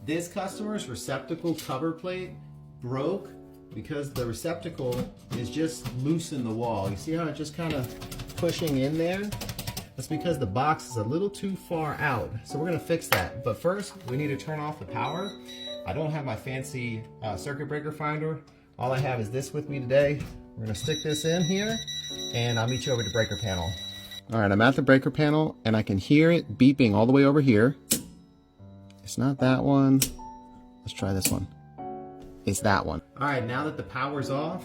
This customer's receptacle cover plate broke because the receptacle is just loose in the wall. You see how it's just kind of pushing in there? That's because the box is a little too far out. So we're gonna fix that. But first, we need to turn off the power. I don't have my fancy circuit breaker finder. All I have is this with me today. We're gonna stick this in here and I'll meet you over at the breaker panel. All right, I'm at the breaker panel and I can hear it beeping all the way over here. It's not that one. Let's try this one. It's that one. All right, now that the power's off,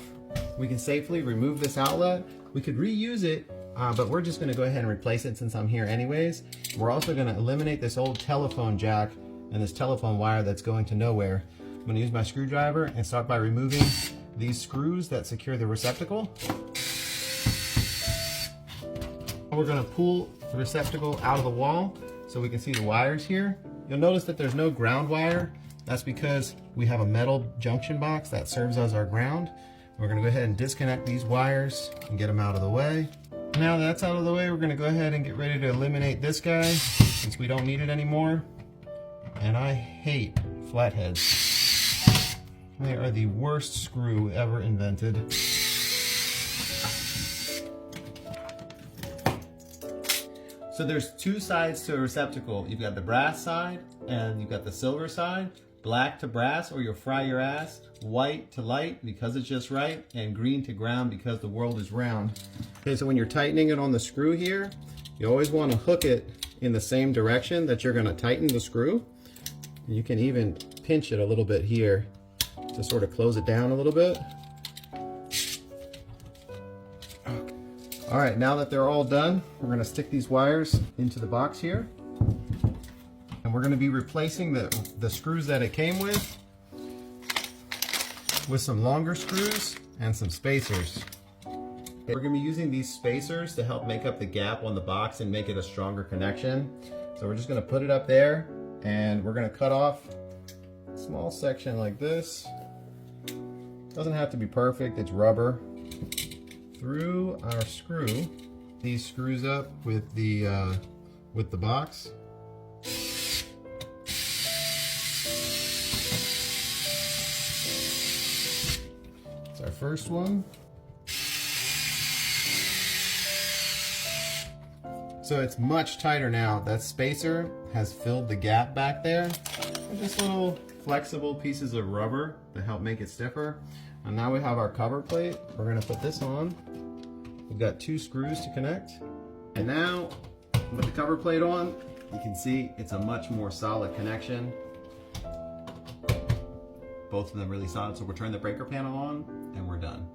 we can safely remove this outlet. We could reuse it, but we're just gonna go ahead and replace it since I'm here anyways. We're also gonna eliminate this old telephone jack and this telephone wire that's going to nowhere. I'm gonna use my screwdriver and start by removing these screws that secure the receptacle. We're gonna pull the receptacle out of the wall so we can see the wires here. You'll notice that there's no ground wire. That's because we have a metal junction box that serves as our ground. We're gonna go ahead and disconnect these wires and get them out of the way. Now that's out of the way, we're gonna go ahead and get ready to eliminate this guy since we don't need it anymore. And I hate flatheads. They are the worst screw ever invented. So there's two sides to a receptacle. You've got the brass side and you've got the silver side. Black to brass or you'll fry your ass. White to light because it's just right. And green to ground because the world is round. Okay, so when you're tightening it on the screw here, you always want to hook it in the same direction that you're going to tighten the screw. You can even pinch it a little bit here to sort of close it down a little bit. Okay. All right, now that they're all done, we're gonna stick these wires into the box here. And we're gonna be replacing the screws that it came with some longer screws and some spacers. We're gonna be using these spacers to help make up the gap on the box and make it a stronger connection. So we're just gonna put it up there and we're gonna cut off a small section like this. Doesn't have to be perfect, it's rubber. Through our screw, these screws up with the box. It's our first one. So it's much tighter now. That spacer has filled the gap back there. And just little flexible pieces of rubber to help make it stiffer. And now we have our cover plate. We're gonna put this on. We've got two screws to connect. And now, with the cover plate on, you can see it's a much more solid connection. Both of them really solid. So we'll turn the breaker panel on and we're done.